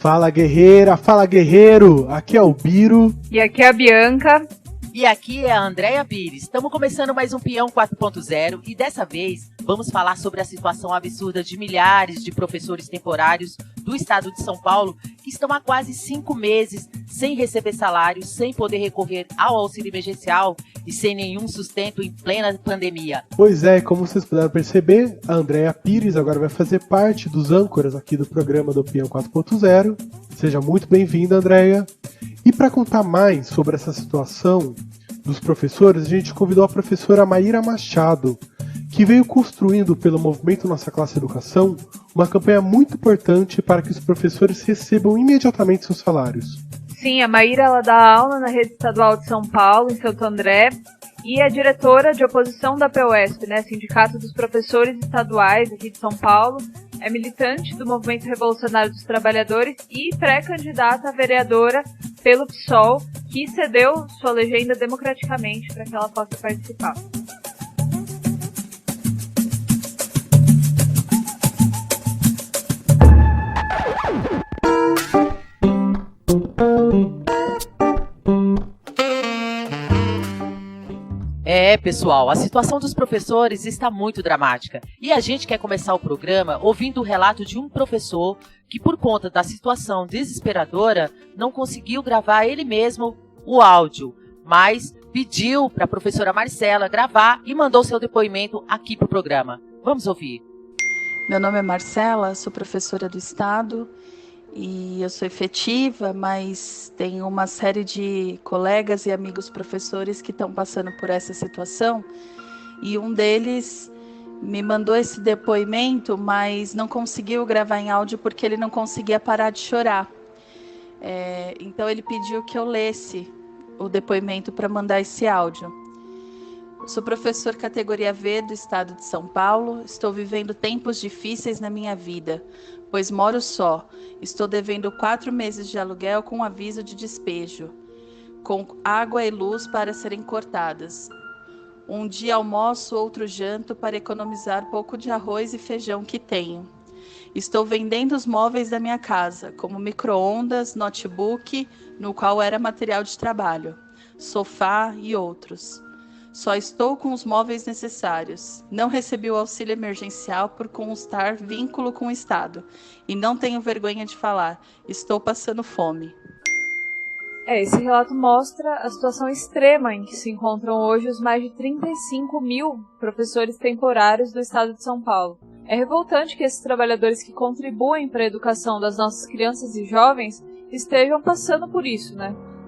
Fala guerreira, fala guerreiro, aqui é o Biro. E aqui é a Bianca. E aqui é a Andréia Pires. Estamos começando mais um Peão 4.0 e dessa vez vamos falar sobre a situação absurda de milhares de professores temporários do estado de São Paulo que estão há quase 5 meses sem receber salário, sem poder recorrer ao auxílio emergencial e sem nenhum sustento em plena pandemia. Pois é, como vocês puderam perceber, a Andréia Pires agora vai fazer parte dos âncoras aqui do programa do Peão 4.0. Seja muito bem-vinda, Andréia. E para contar mais sobre essa situação dos professores, a gente convidou a professora Maíra Machado, que veio construindo pelo movimento Nossa Classe Educação uma campanha muito importante para que os professores recebam imediatamente seus salários. Sim, a Maíra ela dá aula na rede estadual de São Paulo, em Santo André, e é diretora de oposição da PUESP, Sindicato dos Professores Estaduais aqui de São Paulo. É militante do Movimento Revolucionário dos Trabalhadores e pré-candidata a vereadora pelo PSOL, que cedeu sua legenda democraticamente para que ela possa participar. Pessoal, a situação dos professores está muito dramática e a gente quer começar o programa ouvindo o relato de um professor que, por conta da situação desesperadora, não conseguiu gravar ele mesmo o áudio, mas pediu para a professora Marcela gravar e mandou seu depoimento aqui para o programa. Vamos ouvir. Meu nome é Marcela, sou professora do Estado e eu sou efetiva, mas tenho uma série de colegas e amigos professores que estão passando por essa situação e um deles me mandou esse depoimento, mas não conseguiu gravar em áudio porque ele não conseguia parar de chorar. Então ele pediu que eu lesse o depoimento para mandar esse áudio. Eu sou professor categoria V do Estado de São Paulo, estou vivendo tempos difíceis na minha vida, pois moro só, estou devendo 4 meses de aluguel com aviso de despejo, com água e luz para serem cortadas. Um dia almoço, outro janto para economizar pouco de arroz e feijão que tenho. Estou vendendo os móveis da minha casa, como micro-ondas, notebook, no qual era material de trabalho, sofá e outros. Só estou com os móveis necessários. Não recebi o auxílio emergencial por constar vínculo com o Estado. E não tenho vergonha de falar. Estou passando fome. Esse relato mostra a situação extrema em que se encontram hoje os mais de 35 mil professores temporários do Estado de São Paulo. É revoltante que esses trabalhadores que contribuem para a educação das nossas crianças e jovens estejam passando por isso,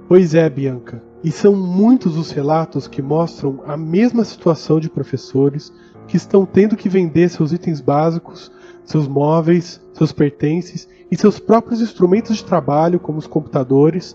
Pois é, Bianca. E são muitos os relatos que mostram a mesma situação de professores que estão tendo que vender seus itens básicos, seus móveis, seus pertences e seus próprios instrumentos de trabalho, como os computadores,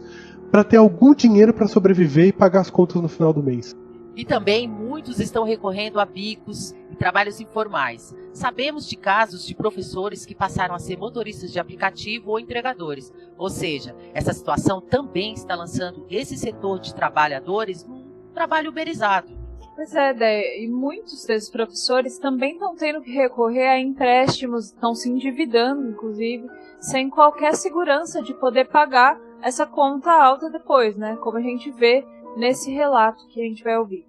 para ter algum dinheiro para sobreviver e pagar as contas no final do mês. E também muitos estão recorrendo a bicos e trabalhos informais. Sabemos de casos de professores que passaram a ser motoristas de aplicativo ou entregadores. Ou seja, essa situação também está lançando esse setor de trabalhadores num trabalho uberizado. Pois é, Déia, e muitos desses professores também estão tendo que recorrer a empréstimos, estão se endividando, inclusive, sem qualquer segurança de poder pagar essa conta alta depois, como a gente vê nesse relato que a gente vai ouvir.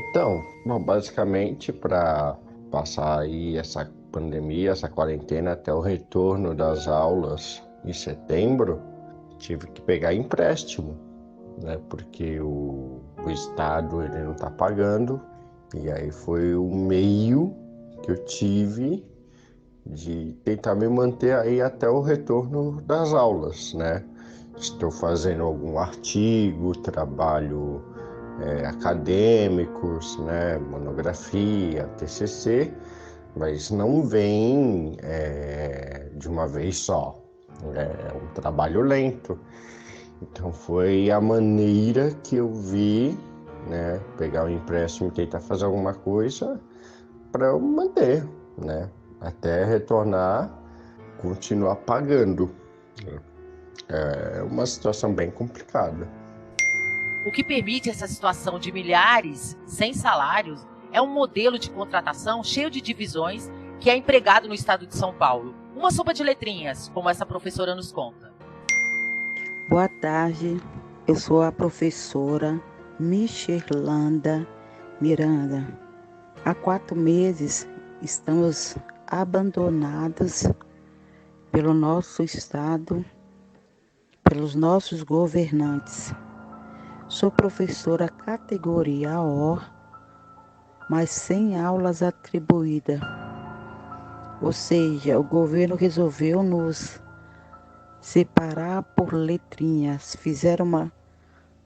Então, basicamente para passar aí essa pandemia, essa quarentena até o retorno das aulas em setembro, tive que pegar empréstimo, porque o Estado ele não está pagando, e aí foi o meio que eu tive de tentar me manter aí até o retorno das aulas, Estou fazendo algum artigo, trabalho acadêmicos, monografia, TCC, mas não vem de uma vez só, é um trabalho lento. Então foi a maneira que eu vi, pegar o empréstimo e tentar fazer alguma coisa para eu manter, até retornar, continuar pagando. É uma situação bem complicada. O que permite essa situação de milhares sem salários é um modelo de contratação cheio de divisões que é empregado no estado de São Paulo. Uma sopa de letrinhas, como essa professora nos conta. Boa tarde, eu sou a professora Michelanda Miranda. Há 4 meses estamos abandonados pelo nosso estado, pelos nossos governantes. Sou professora categoria O, mas sem aulas atribuídas. Ou seja, o governo resolveu nos separar por letrinhas. Fizeram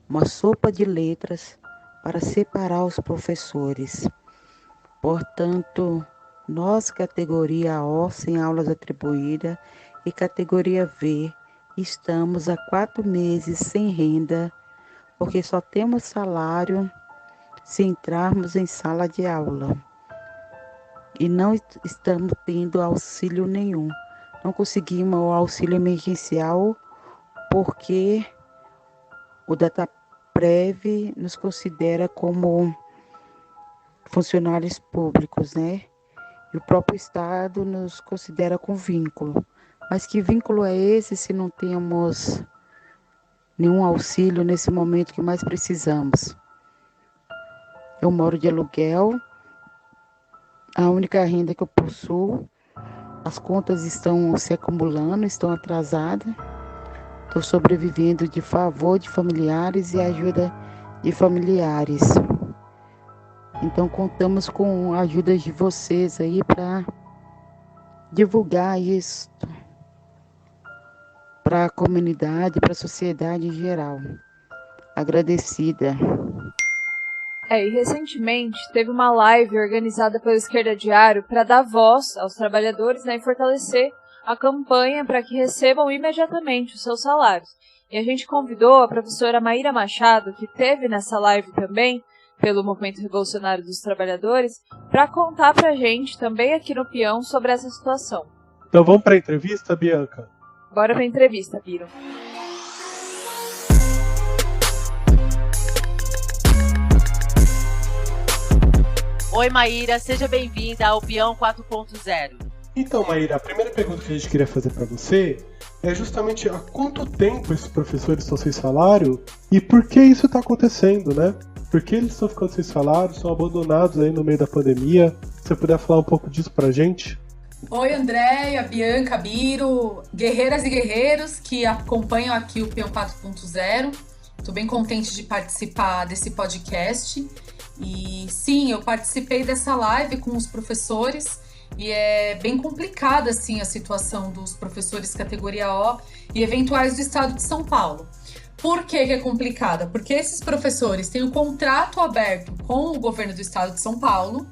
uma sopa de letras para separar os professores. Portanto, nós, categoria O, sem aulas atribuídas, e categoria V, estamos há 4 meses sem renda, porque só temos salário se entrarmos em sala de aula. E não estamos tendo auxílio nenhum. Não conseguimos o auxílio emergencial porque o Dataprev nos considera como funcionários públicos, né? E o próprio Estado nos considera com vínculo. Mas que vínculo é esse se não temos nenhum auxílio nesse momento que mais precisamos? Eu moro de aluguel, a única renda que eu possuo, as contas estão se acumulando, estão atrasadas. Estou sobrevivendo de favor de familiares e ajuda de familiares. Então contamos com a ajuda de vocês aí para divulgar isso para a comunidade, para a sociedade em geral. Agradecida. E recentemente teve uma live organizada pelo Esquerda Diário para dar voz aos trabalhadores, né, e fortalecer a campanha para que recebam imediatamente os seus salários. E a gente convidou a professora Maíra Machado, que esteve nessa live também, pelo Movimento Revolucionário dos Trabalhadores, para contar para a gente, também aqui no Peão, sobre essa situação. Então vamos para a entrevista, Bianca? Bora para a entrevista, Piro. Oi, Maíra, seja bem-vinda ao Peão 4.0. Então, Maíra, a primeira pergunta que a gente queria fazer para você é justamente há quanto tempo esses professores estão sem salário e por que isso está acontecendo, né? Por que eles estão ficando sem salário, são abandonados aí no meio da pandemia? Se você puder falar um pouco disso pra gente? Oi, Andréia, Bianca, Biro, guerreiras e guerreiros que acompanham aqui o Peão 4.0. Estou bem contente de participar desse podcast. E sim, eu participei dessa live com os professores e é bem complicada assim, a situação dos professores categoria O e eventuais do estado de São Paulo. Por que é complicada? Porque esses professores têm um contrato aberto com o governo do estado de São Paulo,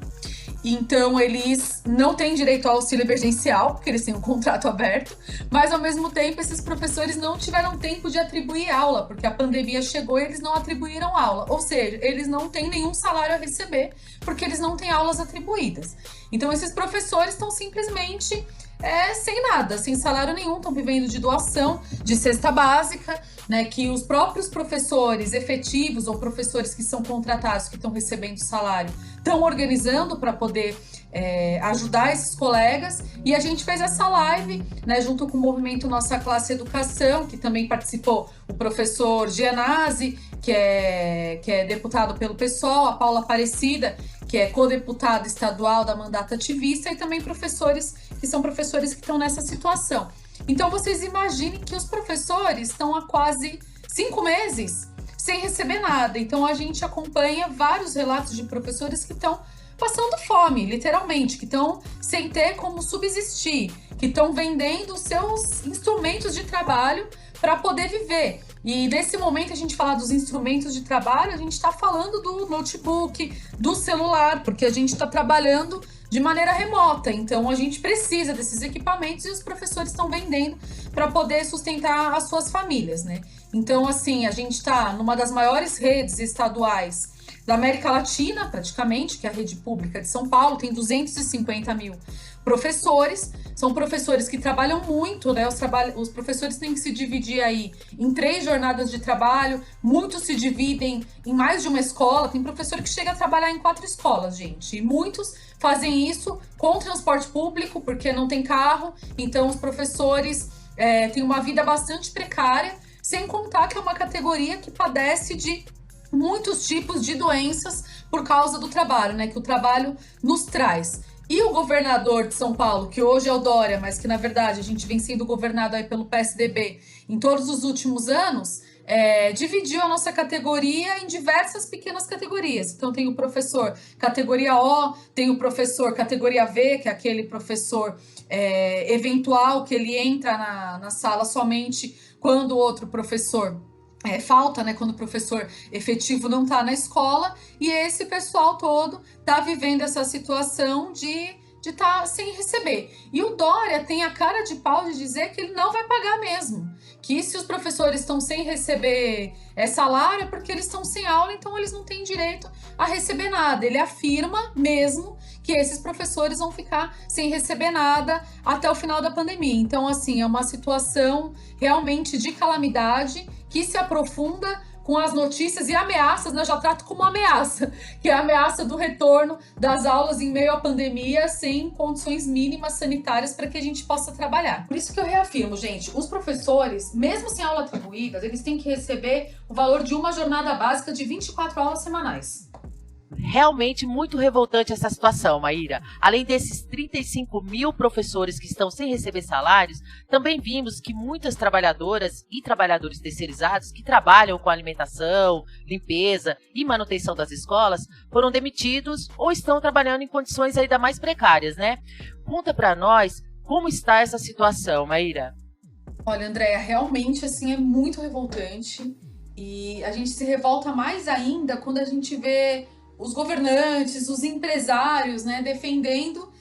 então eles não têm direito ao auxílio emergencial, porque eles têm um contrato aberto, mas ao mesmo tempo esses professores não tiveram tempo de atribuir aula, porque a pandemia chegou e eles não atribuíram aula, ou seja, eles não têm nenhum salário a receber, porque eles não têm aulas atribuídas. Então esses professores estão simplesmente sem nada, sem salário nenhum, estão vivendo de doação, de cesta básica, né, que os próprios professores efetivos ou professores que são contratados, que estão recebendo salário, estão organizando para poder ajudar esses colegas. E a gente fez essa live, né, junto com o movimento Nossa Classe Educação, que também participou o professor Gianazzi, que é deputado pelo PSOL, a Paula Aparecida, que é co-deputada estadual da Mandato Ativista, e também professores que são professores que estão nessa situação. Então vocês imaginem que os professores estão há quase 5 meses sem receber nada. Então a gente acompanha vários relatos de professores que estão passando fome, literalmente, que estão sem ter como subsistir, que estão vendendo seus instrumentos de trabalho para poder viver. E nesse momento a gente falar dos instrumentos de trabalho, a gente está falando do notebook, do celular, porque a gente está trabalhando de maneira remota, então a gente precisa desses equipamentos e os professores estão vendendo para poder sustentar as suas famílias, né? Então, assim, a gente está numa das maiores redes estaduais da América Latina, praticamente, que é a rede pública de São Paulo, tem 250 mil professores. São professores que trabalham muito, né? Os professores têm que se dividir aí em 3 jornadas de trabalho, muitos se dividem em mais de uma escola. Tem professor que chega a trabalhar em 4 escolas, gente. E muitos fazem isso com transporte público, porque não tem carro. Então, os professores têm uma vida bastante precária, sem contar que é uma categoria que padece de muitos tipos de doenças por causa do trabalho, né? Que o trabalho nos traz. E o governador de São Paulo, que hoje é o Dória, mas que na verdade a gente vem sendo governado aí pelo PSDB em todos os últimos anos, dividiu a nossa categoria em diversas pequenas categorias. Então tem o professor categoria O, tem o professor categoria V, que é aquele professor eventual, que ele entra na sala somente quando o outro professor falta, né, quando o professor efetivo não está na escola, e esse pessoal todo está vivendo essa situação de estar sem receber. E o Dória tem a cara de pau de dizer que ele não vai pagar mesmo, que se os professores estão sem receber salário é porque eles estão sem aula, então eles não têm direito a receber nada. Ele afirma mesmo que esses professores vão ficar sem receber nada até o final da pandemia. Então, assim, é uma situação realmente de calamidade que se aprofunda com as notícias e ameaças, né? Eu já trato como ameaça, que é a ameaça do retorno das aulas em meio à pandemia sem condições mínimas sanitárias para que a gente possa trabalhar. Por isso que eu reafirmo, gente, os professores, mesmo sem aula atribuídas, eles têm que receber o valor de uma jornada básica de 24 aulas semanais. Realmente muito revoltante essa situação, Maíra. Além desses 35 mil professores que estão sem receber salários, também vimos que muitas trabalhadoras e trabalhadores terceirizados que trabalham com alimentação, limpeza e manutenção das escolas foram demitidos ou estão trabalhando em condições ainda mais precárias, né? Conta pra nós como está essa situação, Maíra. Olha, Andréia, realmente assim é muito revoltante e a gente se revolta mais ainda quando a gente vê os governantes, os empresários, né, defendendo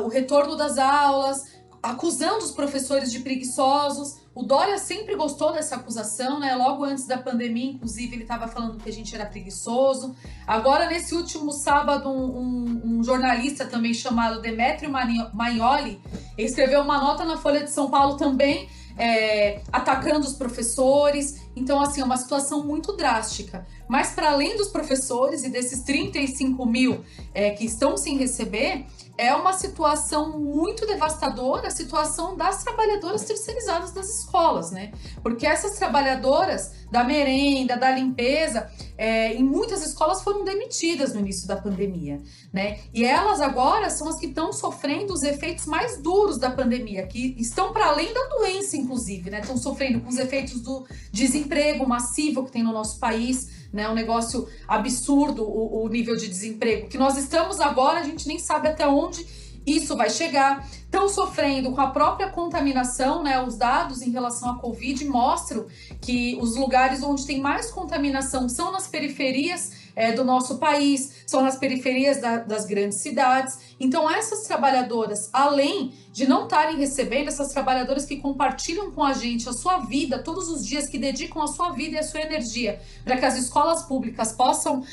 o retorno das aulas, acusando os professores de preguiçosos. O Dória sempre gostou dessa acusação, né? Logo antes da pandemia, inclusive, ele estava falando que a gente era preguiçoso. Agora, nesse último sábado, um jornalista também chamado Demetrio Magnoli escreveu uma nota na Folha de São Paulo também, atacando os professores. Então, assim, é uma situação muito drástica. Mas, para além dos professores e desses 35 mil que estão sem receber, é uma situação muito devastadora, a situação das trabalhadoras terceirizadas das escolas, né? Porque essas trabalhadoras da merenda, da limpeza, em muitas escolas foram demitidas no início da pandemia, né? E elas agora são as que estão sofrendo os efeitos mais duros da pandemia, que estão para além da doença, inclusive, né? Estão sofrendo com os efeitos do desemprego massivo que tem no nosso país, né? Um negócio absurdo o nível de desemprego que nós estamos agora, a gente nem sabe até onde isso vai chegar. Estão sofrendo com a própria contaminação, né? Os dados em relação à Covid mostram que os lugares onde tem mais contaminação são nas periferias do nosso país, são nas periferias das grandes cidades. Então essas trabalhadoras, além de não estarem recebendo, essas trabalhadoras que compartilham com a gente a sua vida todos os dias, que dedicam a sua vida e a sua energia para que as escolas públicas possam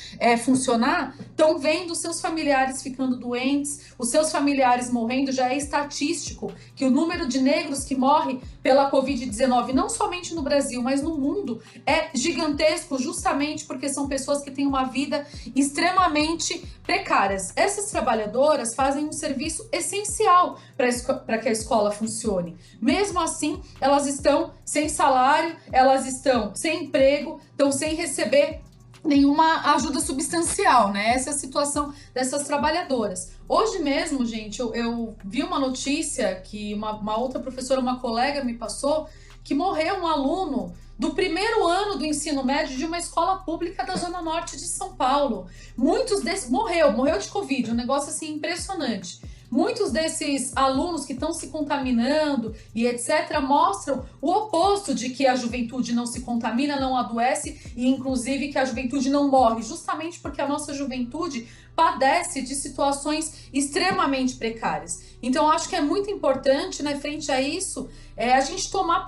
funcionar, estão vendo seus familiares ficando doentes, os seus familiares morrendo. Já é estatístico que o número de negros que morrem pela Covid-19, não somente no Brasil, mas no mundo, é gigantesco, justamente porque são pessoas que têm uma vida extremamente precárias. Essas trabalhadoras fazem um serviço essencial para que a escola funcione. Mesmo assim, elas estão sem salário, elas estão sem emprego, estão sem receber nenhuma ajuda substancial, né? Essa é a situação dessas trabalhadoras. Hoje mesmo, gente, eu vi uma notícia que uma outra professora, uma colega me passou, que morreu um aluno do primeiro ano do ensino médio de uma escola pública da Zona Norte de São Paulo. Muitos desses morreu de Covid, um negócio assim impressionante. Muitos desses alunos que estão se contaminando e etc. mostram o oposto de que a juventude não se contamina, não adoece e inclusive que a juventude não morre, justamente porque a nossa juventude padece de situações extremamente precárias. Então, acho que é muito importante, né, frente a isso, a gente tomar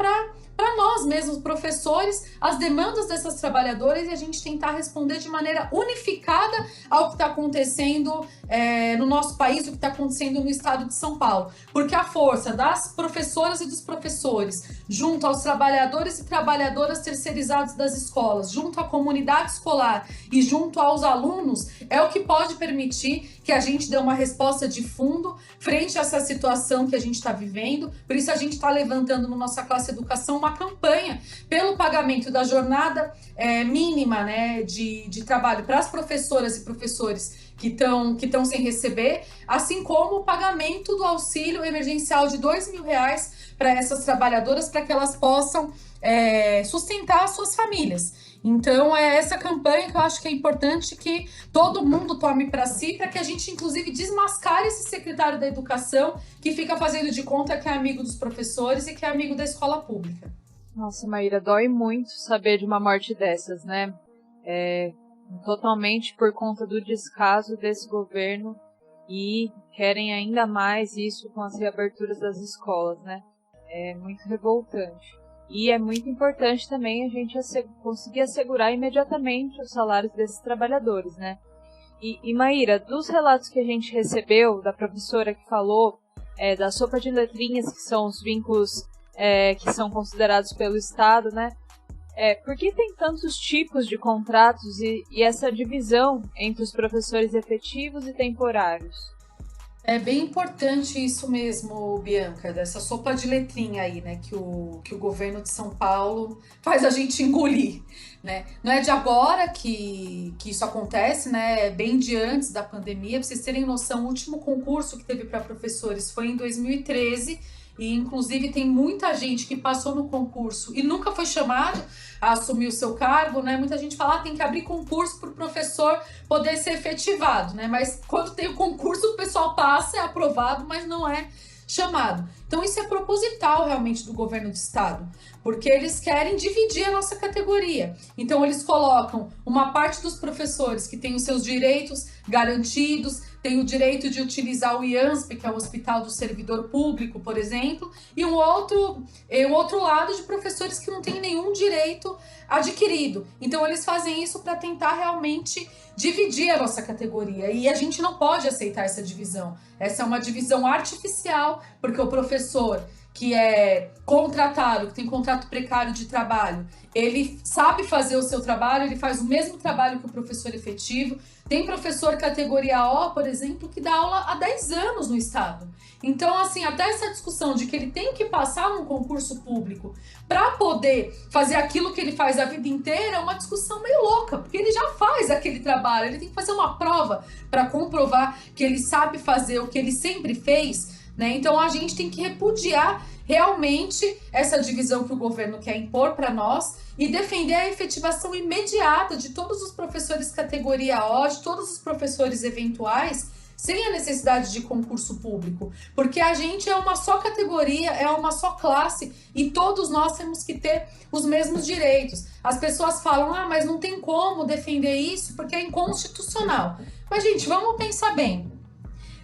para nós mesmos, professores, as demandas dessas trabalhadoras e a gente tentar responder de maneira unificada ao que está acontecendo no nosso país, o que está acontecendo no estado de São Paulo. Porque a força das professoras e dos professores, junto aos trabalhadores e trabalhadoras terceirizados das escolas, junto à comunidade escolar e junto aos alunos, é o que pode permitir que a gente dê uma resposta de fundo frente a essa situação que a gente está vivendo. Por isso a gente está levantando no Nossa Classe Educação uma campanha pelo pagamento da jornada mínima, né, de trabalho para as professoras e professores que estão sem receber, assim como o pagamento do auxílio emergencial de R$2.000 para essas trabalhadoras, para que elas possam sustentar as suas famílias. Então, é essa campanha que eu acho que é importante que todo mundo tome para si, para que a gente, inclusive, desmascare esse secretário da Educação que fica fazendo de conta que é amigo dos professores e que é amigo da escola pública. Nossa, Maíra, dói muito saber de uma morte dessas, né? Totalmente por conta do descaso desse governo e querem ainda mais isso com as reaberturas das escolas, né? É muito revoltante. E é muito importante também a gente conseguir assegurar imediatamente os salários desses trabalhadores, né? E Maíra, dos relatos que a gente recebeu da professora que falou da sopa de letrinhas, que são os vínculos que são considerados pelo Estado, né? Por que tem tantos tipos de contratos e essa divisão entre os professores efetivos e temporários? É bem importante isso mesmo, Bianca, dessa sopa de letrinha aí, né, que o governo de São Paulo faz a gente engolir, né? Não é de agora que isso acontece, né? É bem de antes da pandemia. Pra vocês terem noção, o último concurso que teve para professores foi em 2013 e, inclusive, tem muita gente que passou no concurso e nunca foi chamado a assumir o seu cargo, né? Muita gente fala, tem que abrir concurso para o professor poder ser efetivado, né? Mas quando tem o concurso, o pessoal passa, é aprovado, mas não é chamado. Então isso é proposital realmente do governo do estado, porque eles querem dividir a nossa categoria. Então eles colocam uma parte dos professores que tem os seus direitos garantidos, tem o direito de utilizar o IANSP, que é o Hospital do Servidor Público, por exemplo, e um outro lado de professores que não têm nenhum direito adquirido. Então eles fazem isso para tentar realmente dividir a nossa categoria, e a gente não pode aceitar essa divisão. Essa é uma divisão artificial, porque o professor que é contratado, que tem contrato precário de trabalho, ele sabe fazer o seu trabalho, ele faz o mesmo trabalho que o professor efetivo. Tem professor categoria O, por exemplo, que dá aula há 10 anos no estado. Então, assim, até essa discussão de que ele tem que passar num concurso público para poder fazer aquilo que ele faz a vida inteira é uma discussão meio louca, porque ele já faz aquele trabalho, ele tem que fazer uma prova para comprovar que ele sabe fazer o que ele sempre fez, né? Então a gente tem que repudiar realmente essa divisão que o governo quer impor para nós e defender a efetivação imediata de todos os professores categoria O, de todos os professores eventuais, sem a necessidade de concurso público, porque a gente é uma só categoria, é uma só classe e todos nós temos que ter os mesmos direitos. As pessoas falam, mas não tem como defender isso porque é inconstitucional. Mas, gente, vamos pensar bem.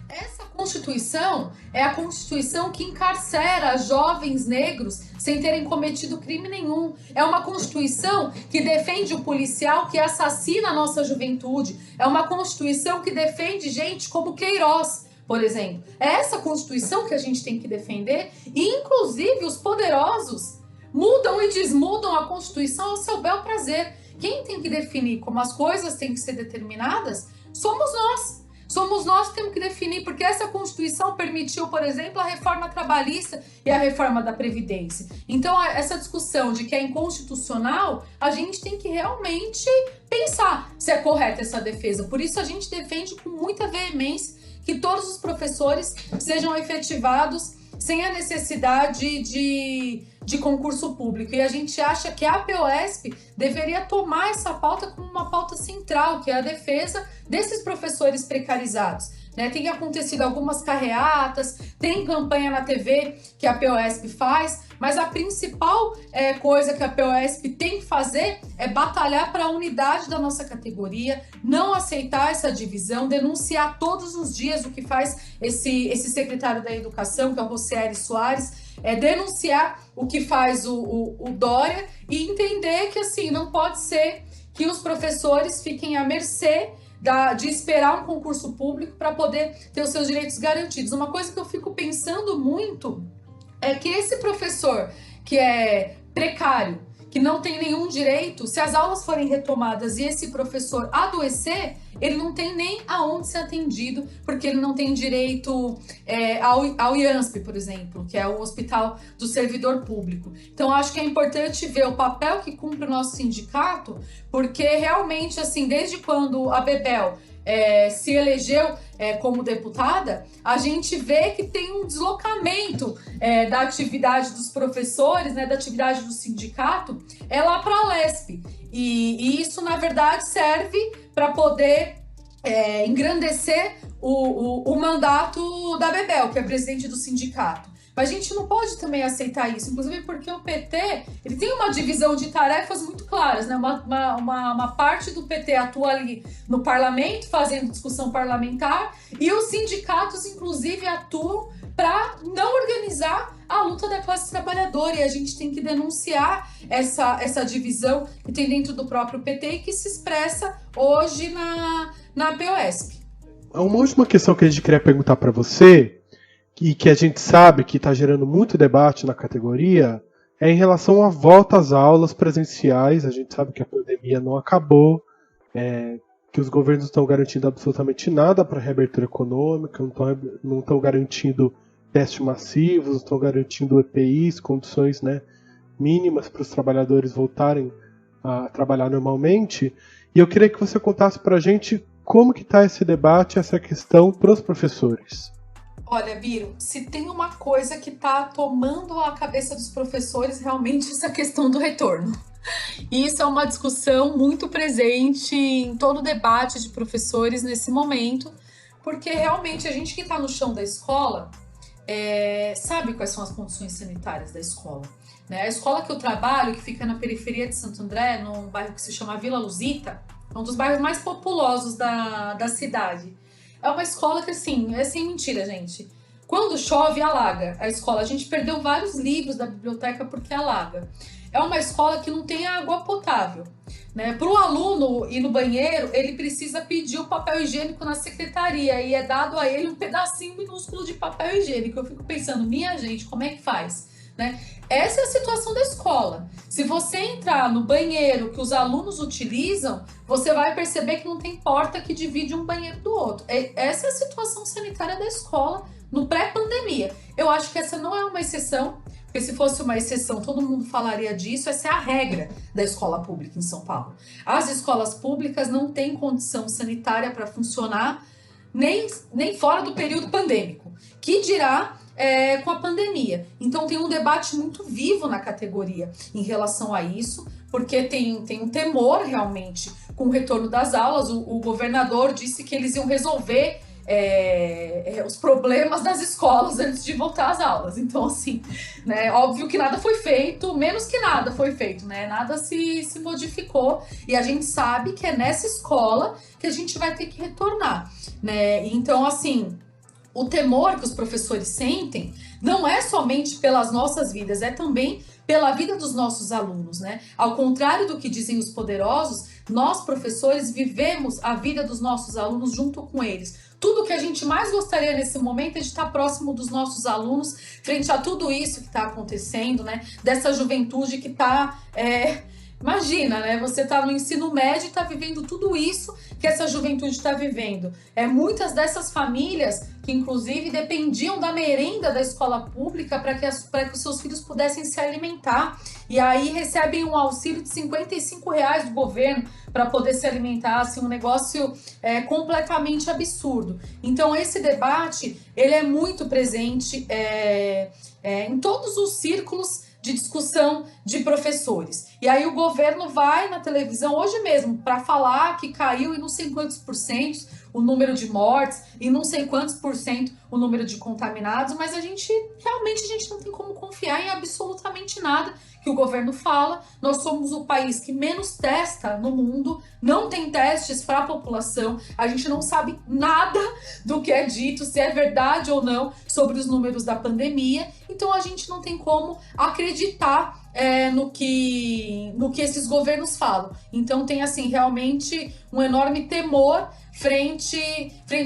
Essa Constituição é a Constituição que encarcera jovens negros sem terem cometido crime nenhum. É uma Constituição que defende o policial que assassina a nossa juventude. É uma Constituição que defende gente como Queiroz, por exemplo. É essa Constituição que a gente tem que defender e, inclusive, os poderosos mudam e desmudam a Constituição ao seu bel prazer. Quem tem que definir como as coisas têm que ser determinadas somos nós. Somos nós que temos que definir, porque essa Constituição permitiu, por exemplo, a reforma trabalhista e a reforma da Previdência. Então, essa discussão de que é inconstitucional, a gente tem que realmente pensar se é correta essa defesa. Por isso, a gente defende com muita veemência que todos os professores sejam efetivados sem a necessidade de concurso público. E a gente acha que a POSP deveria tomar essa pauta como uma pauta central, que é a defesa desses professores precarizados, né? Tem acontecido algumas carreatas, tem campanha na TV que a POSP faz, mas a principal coisa que a POSP tem que fazer é batalhar para a unidade da nossa categoria, não aceitar essa divisão, denunciar todos os dias o que faz esse secretário da Educação, que é o Rocieli Soares, denunciar o que faz o Dória e entender que assim, não pode ser que os professores fiquem à mercê de esperar um concurso público para poder ter os seus direitos garantidos. Uma coisa que eu fico pensando muito é que esse professor que é precário, que não tem nenhum direito, se as aulas forem retomadas e esse professor adoecer, ele não tem nem aonde ser atendido, porque ele não tem direito ao IANSP, por exemplo, que é o Hospital do Servidor Público. Então, acho que é importante ver o papel que cumpre o nosso sindicato, porque realmente, assim, desde quando a Bebel se elegeu como deputada, a gente vê que tem um deslocamento da atividade dos professores, né, da atividade do sindicato, lá para a Lesp. E isso, na verdade, serve para poder engrandecer o mandato da Bebel, que é presidente do sindicato. Mas a gente não pode também aceitar isso, inclusive porque o PT ele tem uma divisão de tarefas muito claras, né? Uma parte do PT atua ali no parlamento, fazendo discussão parlamentar, e os sindicatos, inclusive, atuam para não organizar a luta da classe trabalhadora, e a gente tem que denunciar essa divisão que tem dentro do próprio PT e que se expressa hoje na POSP. Uma última questão que a gente queria perguntar para você, e que a gente sabe que está gerando muito debate na categoria, é em relação à volta às aulas presenciais. A gente sabe que a pandemia não acabou, que os governos não estão garantindo absolutamente nada para a reabertura econômica, não estão garantindo testes massivos, não estão garantindo EPIs, condições, né, mínimas para os trabalhadores voltarem a trabalhar normalmente. E eu queria que você contasse para a gente como que está esse debate, essa questão para os professores. Olha, Biro, se tem uma coisa que está tomando a cabeça dos professores, realmente essa questão do retorno. E isso é uma discussão muito presente em todo o debate de professores nesse momento, porque realmente a gente que está no chão da escola sabe quais são as condições sanitárias da escola. Né? A escola que eu trabalho, que fica na periferia de Santo André, num bairro que se chama Vila Luzita, é um dos bairros mais populosos da cidade. É uma escola que, assim, é sem mentira, gente. Quando chove, alaga a escola. A gente perdeu vários livros da biblioteca porque alaga. É uma escola que não tem água potável. Né? Para o aluno ir no banheiro, ele precisa pedir o papel higiênico na secretaria e é dado a ele um pedacinho minúsculo de papel higiênico. Eu fico pensando, minha gente, como é que faz? Né? Essa é a situação da escola. Se você entrar no banheiro que os alunos utilizam, você vai perceber que não tem porta que divide um banheiro do outro. Essa é a situação sanitária da escola no pré-pandemia. Eu acho que essa não é uma exceção, porque se fosse uma exceção, todo mundo falaria disso. Essa é a regra da escola pública em São Paulo. As escolas públicas não têm condição sanitária para funcionar nem fora do período pandêmico. Que dirá com a pandemia. Então tem um debate muito vivo na categoria em relação a isso, porque tem um temor realmente com o retorno das aulas. O governador disse que eles iam resolver os problemas das escolas antes de voltar às aulas. Então, assim, né, óbvio que nada foi feito, menos que nada foi feito, né? Nada se modificou, e a gente sabe que é nessa escola que a gente vai ter que retornar, né? Então, assim, o temor que os professores sentem não é somente pelas nossas vidas, é também pela vida dos nossos alunos, né? Ao contrário do que dizem os poderosos, nós, professores, vivemos a vida dos nossos alunos junto com eles. Tudo que a gente mais gostaria nesse momento é de estar próximo dos nossos alunos, frente a tudo isso que está acontecendo, né? Dessa juventude que está... Imagina, né? Você está no ensino médio e está vivendo tudo isso que essa juventude está vivendo. Muitas dessas famílias que, inclusive, dependiam da merenda da escola pública para que os seus filhos pudessem se alimentar. E aí recebem um auxílio de R$55 do governo para poder se alimentar, assim, um negócio completamente absurdo. Então, esse debate, ele é muito presente em todos os círculos de discussão de professores. E aí o governo vai na televisão hoje mesmo para falar que caiu em não sei quantos % o número de mortes e não sei quantos % o número de contaminados, mas a gente não tem como confiar em absolutamente nada que o governo fala. Nós somos o país que menos testa no mundo, não tem testes para a população, a gente não sabe nada do que é dito, se é verdade ou não sobre os números da pandemia, então a gente não tem como acreditar no que esses governos falam. Então tem assim realmente um enorme temor frente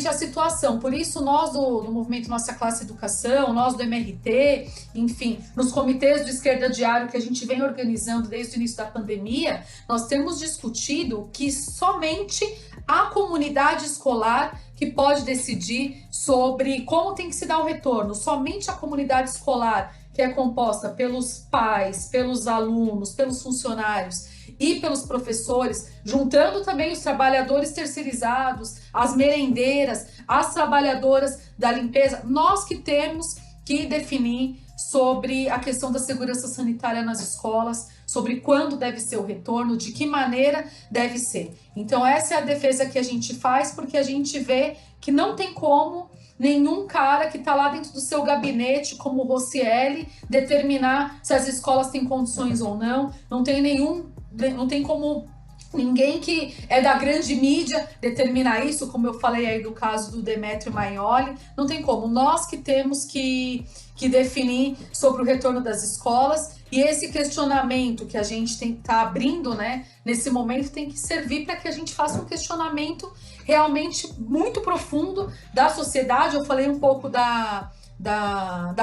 à situação. Por isso nós do Movimento Nossa Classe Educação, nós do MRT, enfim, nos comitês do Esquerda Diário que a gente vem organizando desde o início da pandemia, nós temos discutido que somente a comunidade escolar que pode decidir sobre como tem que se dar o retorno. Somente a comunidade escolar, que é composta pelos pais, pelos alunos, pelos funcionários e pelos professores, juntando também os trabalhadores terceirizados, as merendeiras, as trabalhadoras da limpeza, nós que temos que definir sobre a questão da segurança sanitária nas escolas, sobre quando deve ser o retorno, de que maneira deve ser. Então essa é a defesa que a gente faz, porque a gente vê que não tem como nenhum cara que está lá dentro do seu gabinete, como o Rocieli, determinar se as escolas têm condições ou não. Não tem como ninguém que é da grande mídia determinar isso, como eu falei aí do caso do Demetrio Maioli. Não tem como. Nós que temos que definir sobre o retorno das escolas, e esse questionamento que a gente está abrindo, né, nesse momento, tem que servir para que a gente faça um questionamento realmente muito profundo da sociedade. Eu falei um pouco da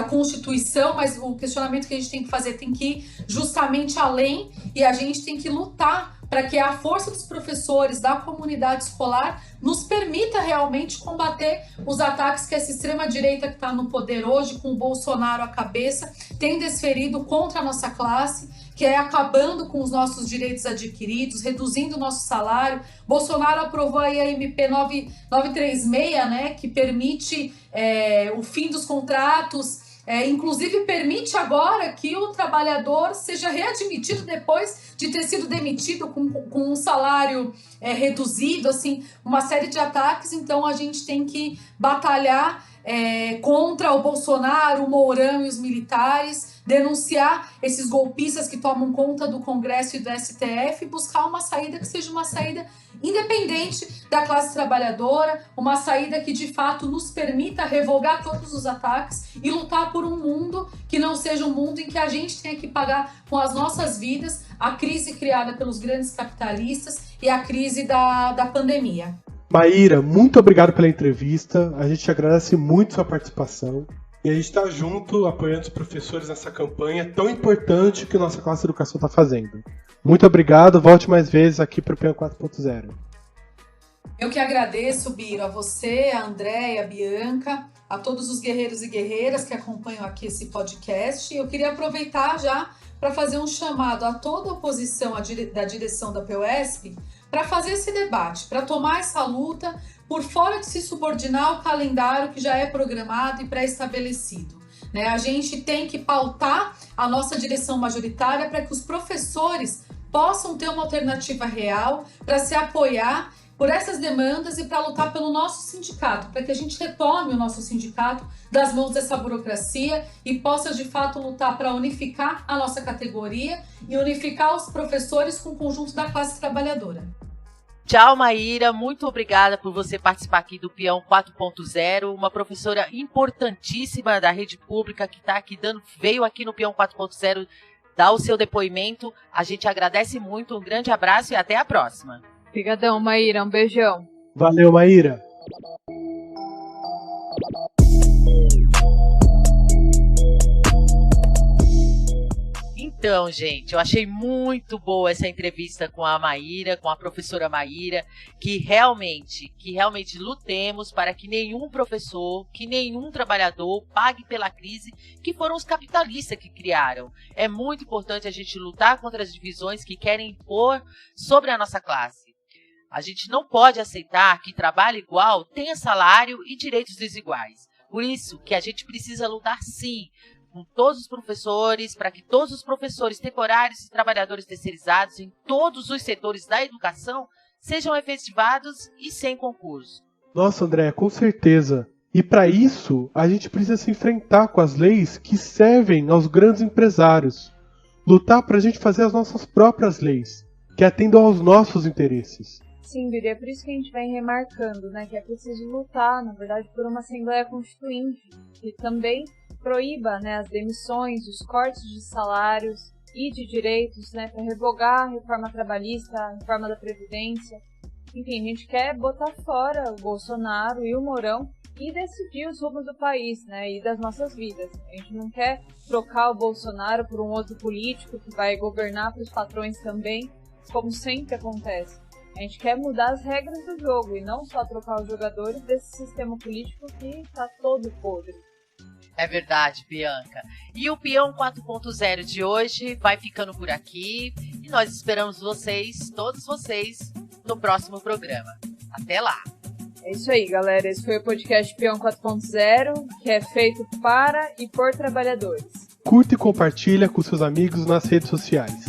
Constituição, mas o questionamento que a gente tem que fazer tem que ir justamente além, e a gente tem que lutar para que a força dos professores, da comunidade escolar, nos permita realmente combater os ataques que essa extrema-direita que está no poder hoje, com o Bolsonaro à cabeça, tem desferido contra a nossa classe, que é acabando com os nossos direitos adquiridos, reduzindo o nosso salário. Bolsonaro aprovou aí a MP 936, né, que permite o fim dos contratos, inclusive permite agora que o trabalhador seja readmitido depois de ter sido demitido com um salário reduzido, assim, uma série de ataques. Então a gente tem que batalhar contra o Bolsonaro, o Mourão e os militares, denunciar esses golpistas que tomam conta do Congresso e do STF, e buscar uma saída que seja uma saída independente da classe trabalhadora, uma saída que de fato nos permita revogar todos os ataques e lutar por um mundo que não seja um mundo em que a gente tenha que pagar com as nossas vidas a crise criada pelos grandes capitalistas e a crise da pandemia. Maíra, muito obrigado pela entrevista, a gente agradece muito sua participação. E a gente está junto, apoiando os professores nessa campanha tão importante que a nossa classe de educação está fazendo. Muito obrigado, volte mais vezes aqui para o Peão 4.0. Eu que agradeço, Biro, a você, a Andréia, a Bianca, a todos os guerreiros e guerreiras que acompanham aqui esse podcast. Eu queria aproveitar já para fazer um chamado a toda a oposição da direção da PUESP para fazer esse debate, para tomar essa luta por fora de se subordinar ao calendário que já é programado e pré-estabelecido. Né? A gente tem que pautar a nossa direção majoritária para que os professores possam ter uma alternativa real para se apoiar por essas demandas e para lutar pelo nosso sindicato, para que a gente retome o nosso sindicato das mãos dessa burocracia e possa de fato lutar para unificar a nossa categoria e unificar os professores com o conjunto da classe trabalhadora. Tchau, Maíra, muito obrigada por você participar aqui do Peão 4.0, uma professora importantíssima da rede pública que está aqui veio aqui no Peão 4.0 dar o seu depoimento. A gente agradece muito, um grande abraço e até a próxima. Obrigadão, Maíra, um beijão. Valeu, Maíra. Então, gente, eu achei muito boa essa entrevista com a Maíra, com a professora Maíra, que realmente lutemos para que nenhum professor, que nenhum trabalhador pague pela crise que foram os capitalistas que criaram. É muito importante a gente lutar contra as divisões que querem impor sobre a nossa classe. A gente não pode aceitar que trabalho igual tenha salário e direitos desiguais. Por isso que a gente precisa lutar sim com todos os professores, para que todos os professores temporários e trabalhadores terceirizados em todos os setores da educação sejam efetivados e sem concurso. Nossa, André, com certeza. E para isso, a gente precisa se enfrentar com as leis que servem aos grandes empresários. lutar para a gente fazer as nossas próprias leis, que atendam aos nossos interesses. Sim, Biri, é por isso que a gente vem remarcando, né, que é preciso lutar, na verdade, por uma Assembleia Constituinte, que também proíba, né, as demissões, os cortes de salários e de direitos, né, para revogar a reforma trabalhista, a reforma da Previdência. Enfim, a gente quer botar fora o Bolsonaro e o Mourão e decidir os rumos do país, né, e das nossas vidas. A gente não quer trocar o Bolsonaro por um outro político que vai governar para os patrões também, como sempre acontece. A gente quer mudar as regras do jogo e não só trocar os jogadores desse sistema político que está todo podre. É verdade, Bianca. E o Peão 4.0 de hoje vai ficando por aqui e nós esperamos vocês, todos vocês, no próximo programa. Até lá! É isso aí, galera. Esse foi o podcast Peão 4.0, que é feito para e por trabalhadores. Curta e compartilha com seus amigos nas redes sociais.